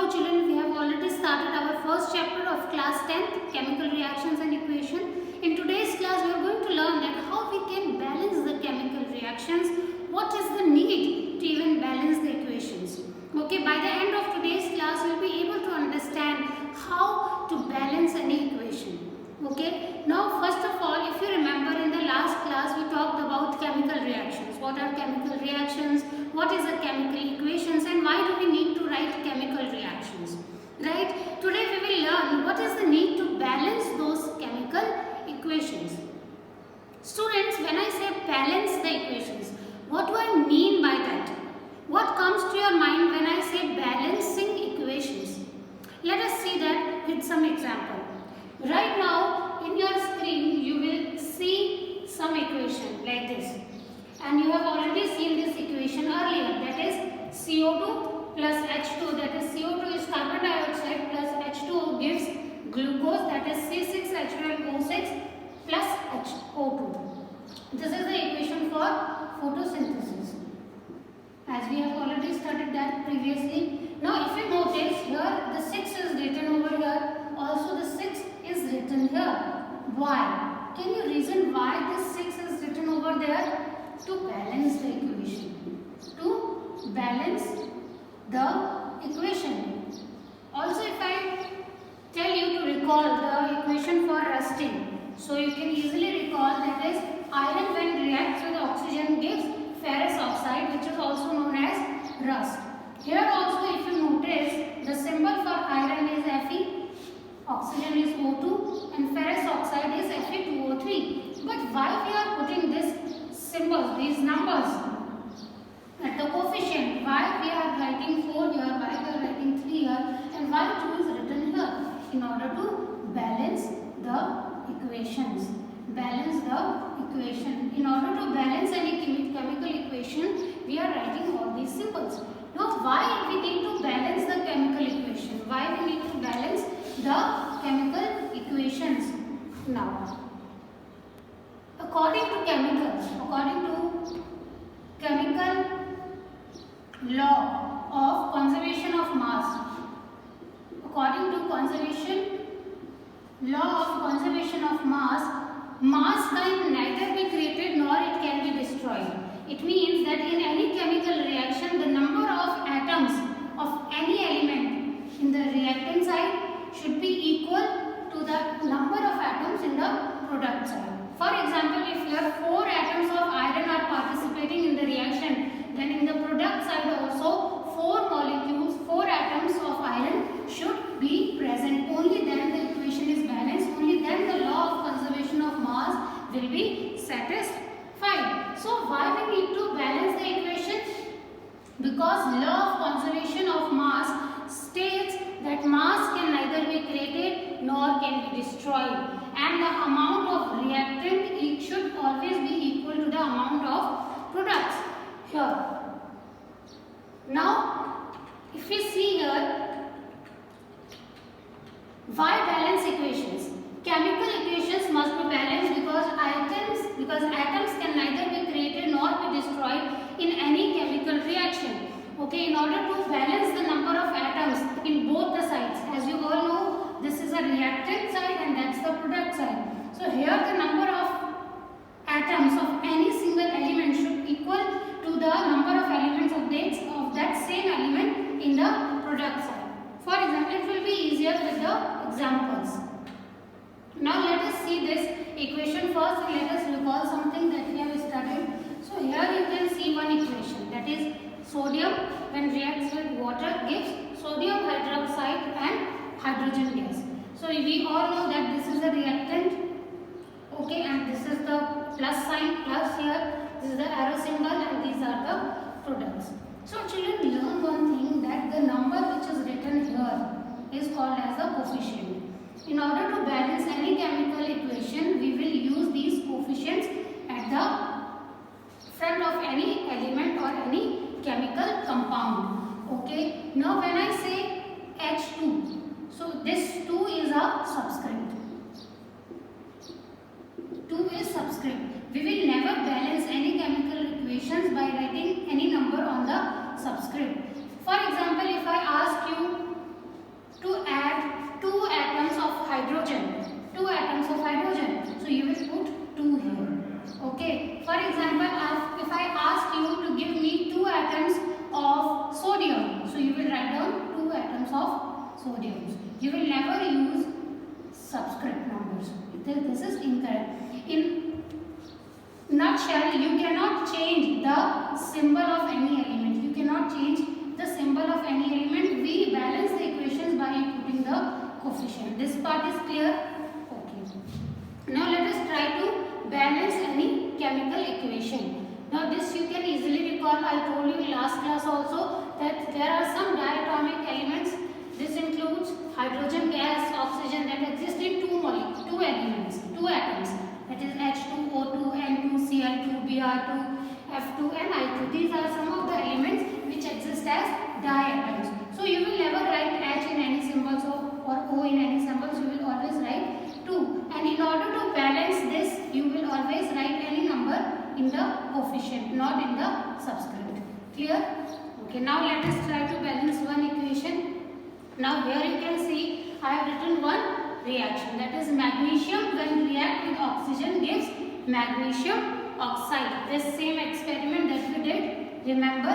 now children, we have already started our first chapter of class 10th, chemical reactions and equation. In today's class, we are going to learn that how we can balance the chemical reactions, what is the need to even balance the equations. Okay, by the end of today's class, we will be able to understand how to balance any equation. Okay, now first of all, if you remember in the last class, we talked about chemical reactions. What are chemical reactions? What is a chemical equations, and why do we need to write chemical reactions? Right? Today we will learn what is the need to balance those chemical equations. Students, when I say balance the equations, what do I mean by that? What comes to your mind when I say balancing equations? Let us see that with some example. Right now in your screen you will see some equation like this, and you have already seen this equation earlier, that is CO2 plus H2, that is CO2 is carbon dioxide plus H2O gives glucose, that is C6H12O6 plus HO2. This is the equation for photosynthesis, as we have already studied that previously. Now if you notice here, the 6 is written over here, also the 6 is written here. Why? Can you reason why this 6 is written over there? To balance the equation. To balance the equation. Also, if I tell you to recall the equation for rusting, so you can easily recall, that is iron when reacts with oxygen gives ferrous oxide, which is also known as rust. Here also if you notice, the symbol for iron is Fe, oxygen is O2 and ferrous oxide is Fe2O3. But why we are putting this symbols, these numbers at the coefficient? Why we are writing 4 here, why we are writing 3 here, and why 2 is written here? In order to balance the equations. Balance the equation. In order to balance any chemical equation, we are writing all these symbols. Now why we need to balance the chemical equation? Why we need to balance the chemical equations? Now, according to chemical law of conservation of mass, according to law of conservation of mass can neither be created nor it can be destroyed. It means that in any chemical reaction, the number of atoms of any element in the reactant side should be equal to the number of atoms in the product side. For example, if here 4 atoms of iron are participating in the reaction, then in the product side also 4 molecules, 4 atoms of iron should be present. Only then the equation is balanced, only then the law of conservation of mass will be satisfied. So why we need to balance the equation? Because law of conservation of mass states that mass can neither be created nor can be destroyed, and the amount of reactant it should always be equal to the amount of products here. Now if we see here, why balance equations? Chemical equations must be balanced because atoms can neither be created nor be destroyed in any chemical reaction. Okay, in order to balance the number of atoms in both the sides, as you all know, this is a reactant side and that's the product side. So here the number of atoms of any single element should equal to the number of elements of that same element in the product side. For example, it will be easier with the examples. Now let us see this equation first, and let us recall something that we have studied. So here you can see one equation, that is sodium when reacts with water gives sodium hydroxide and hydrogen gas. So we all know that this is a reactant, okay, and this is the plus sign, plus here, this is the arrow symbol, and these are the products. So children, learn one thing, that the number which is written here is called as the coefficient. In order to balance any chemical equation, we will use these coefficients at the front of any element or any chemical compound. Okay. Now when I say H2, so this 2 is a subscript. 2 is subscript. We will never balance any chemical equations by writing any number on the subscript. For example, if I ask you For example, if I ask you to give me 2 atoms of sodium, so you will write down 2 atoms of sodium. You will never use subscript numbers. This is incorrect. In nutshell, you cannot change the symbol of any element. You cannot change the symbol of any element. We balance the equations by putting the coefficient. This part is clear? Okay. Now let us try to balance any chemical equation. Now this you can easily recall. I told you in last class also that there are some diatomic elements. This includes hydrogen gas, oxygen that exist in two elements, 2 atoms. That is H2O2, N2, Cl2, Br2, F2 and I2. These are some of the elements which exist as diatoms. So you will never write H in any symbol or O in any symbols. You will always write 2. And in order to balance this, you will always write any number in the coefficient, not in the subscript. Clear? Okay. Now let us try to balance one equation. Now here you can see I have written one reaction, that is magnesium when react with oxygen gives magnesium oxide. This same experiment that we did, remember?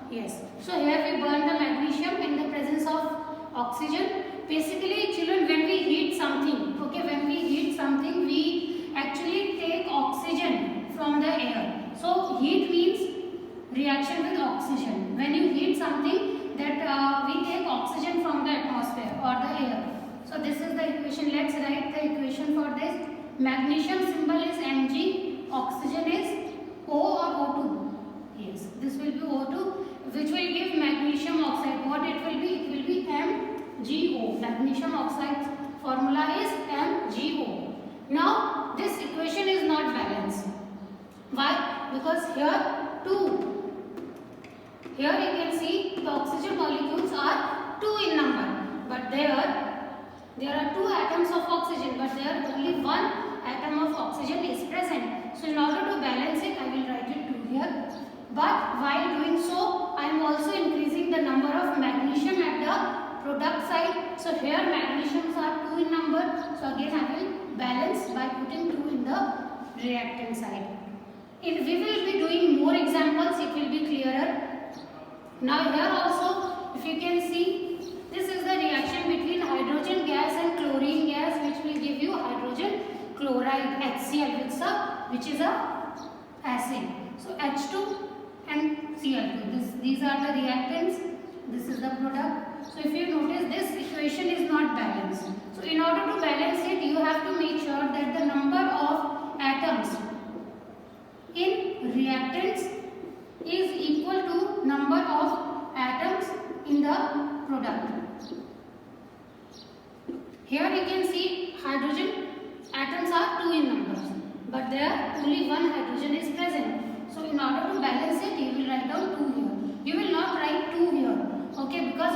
Yes. So here we burn the magnesium in the presence of oxygen. Basically children, when we heat something, okay, when we heat something we actually take oxygen from the air. So heat means reaction with oxygen. When you heat something, that we take oxygen from the atmosphere or the air. So this is the equation. Let's write the equation for this. Magnesium symbol is Mg, oxygen is O or O2. Yes, this will be O2, which will give magnesium oxide. What it will be? It will be MgO. Magnesium oxide formula is MgO. Now this equation is not balanced. Why? Because here you can see the oxygen molecules are 2 in number, but there are 2 atoms of oxygen, but there only 1 atom of oxygen is present. So in order to balance it, I will write it 2 here. But while doing so, I am also increasing the number of magnesium at the product side. So here magnesiums are 2 in number. So again I will balance by putting 2 in the reactant side. If we will be doing more examples, it will be clearer. Now here also, if you can see, this is the reaction between hydrogen gas and chlorine gas, which will give you hydrogen chloride HCl, which is a acid. So H2 and Cl2. These are the reactants. This is the product. So if you notice, this equation is not balanced. So in order to balance it, you have to make sure that the number of atoms in reactants is equal to number of atoms in the product. Here you can see hydrogen atoms are 2 in numbers, but there only 1 hydrogen is present. So in order to balance it, you will write down 2 here. You will not write 2 here, okay? Because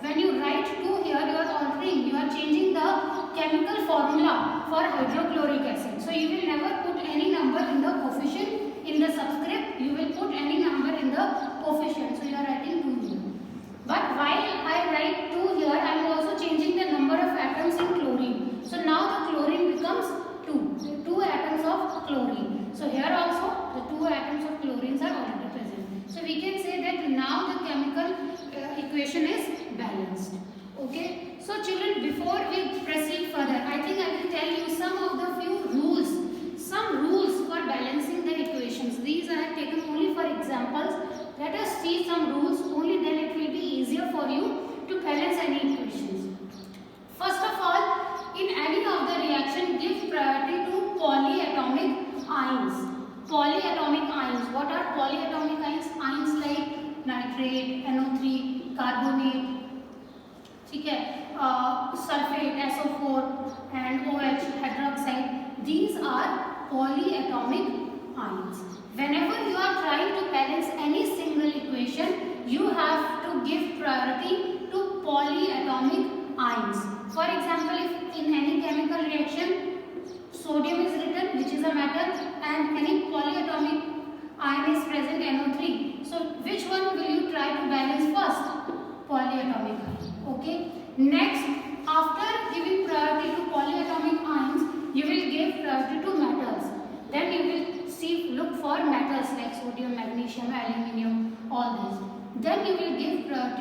when you write 2 here, you are changing the chemical formula for hydrochloric acid. So you will never put any number in the coefficient. In the subscript, you will put any number in the coefficient. So you are writing 2 here. But while I write 2 here, I am also changing the number of atoms in chlorine. So now the chlorine becomes 2. 2 atoms of chlorine. So here also the 2 atoms of chlorine are already present. So we can say that now the chemical equation is balanced. Okay. So children, before we proceed further, I think I will tell you some of the few rules. Some rules for balancing the equations. These I have taken only for examples. Let us see some rules, only then it will be easier for you to balance any equations. First of all, in any of the reaction, give priority to polyatomic ions. Polyatomic ions. What are polyatomic ions? Ions like nitrate, NO3, carbonate, sulfate, SO4 and OH, hydroxide. These are polyatomic ions. Whenever you are trying to balance any single equation, you have to give priority to polyatomic ions. For example, if in any chemical reaction, sodium is written, which is a metal, and any polyatomic ion is present, NO3. So which one will you try to balance first? Polyatomic ion. Okay. Next, after giving priority to polyatomic ions, you will give priority to metals. Then you will see, look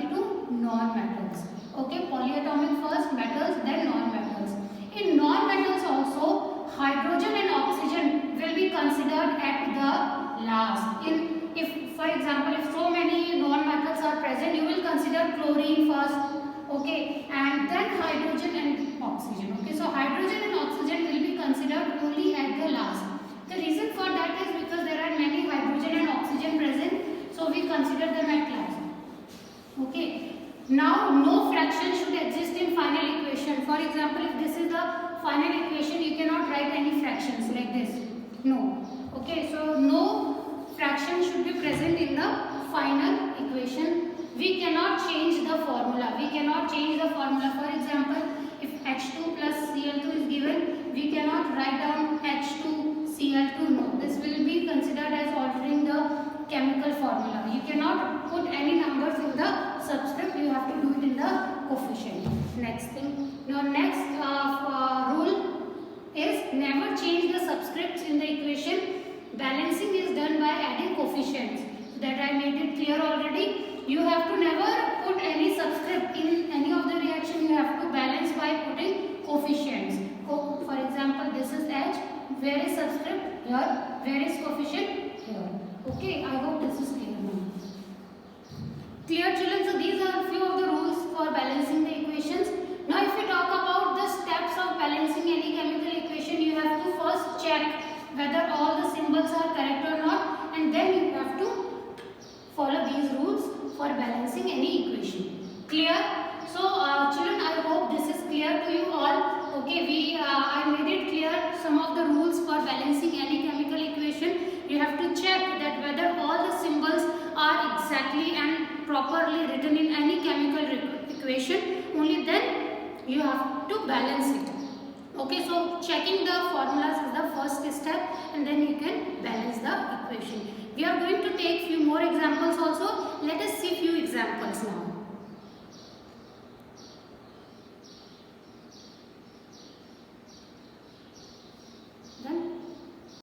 32 non-metals. Okay, polyatomic first, metals, then non-metals. In non-metals also, hydrogen and oxygen will be considered at the last. If for example, if so many non-metals are present, you will consider chlorine first, okay, and then hydrogen and oxygen. Okay, so hydrogen and oxygen will be considered only at the last. The reason for that is because there are many hydrogen and oxygen present, so we consider them at last. Okay. Now, no fraction should exist in final equation. For example, if this is the final equation, you cannot write any fractions like this. No. Okay, so no fraction should be present in the final equation. We cannot change the formula. We cannot change the formula. For example, if H2 plus Cl2 is given, we cannot write down H2Cl2. No, this will be considered as altering the chemical formula. You cannot put any numbers in the subscript. You have to do it in the coefficient. Next thing. Now, next rule is never change the subscripts in the equation. Balancing is done by adding coefficients. That I made it clear already. You have to never put any subscript in any of the reaction. You have to balance by putting coefficients. For example, this is H. Where is subscript? Here. Where is coefficient? Here. Okay, I hope this is clear now. Clear, children? So these are few of the rules for balancing the equations. Now if we talk about the steps of balancing any chemical equation, you have to first check whether all the symbols are correct or not, and then you have to follow these rules for balancing any equation. Clear? So children, I hope this is clear to you all. Okay, I made it clear some of the rules for balancing any chemical equation. You have to check that whether all the symbols are exactly and properly written in any chemical equation. Only then you have to balance it. Okay, so checking the formulas is the first step, and then you can balance the equation. We are going to take few more examples also. Let us see few examples now.